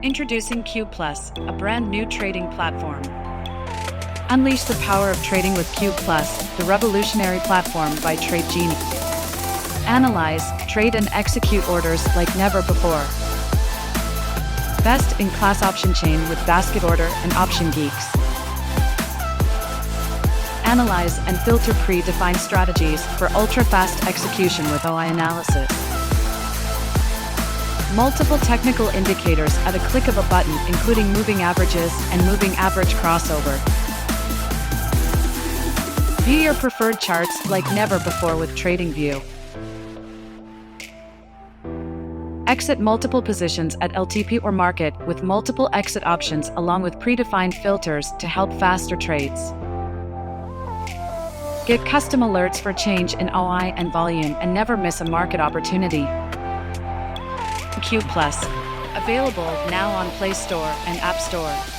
Introducing CubePlus, a brand new trading platform. Unleash the power of trading with CubePlus, the revolutionary platform by Trade Genie. Analyze, trade and execute orders like never before. Best-in-class option chain with basket order and option geeks. Analyze and filter pre-defined strategies for ultra-fast execution with OI analysis. Multiple technical indicators at a click of a button, including moving averages and moving average crossover. View your preferred charts like never before with TradingView. Exit multiple positions at LTP or market with multiple exit options along with predefined filters to help faster trades. Get custom alerts for change in OI and volume and never miss a market opportunity. CubePlus, available now on Play Store and App Store.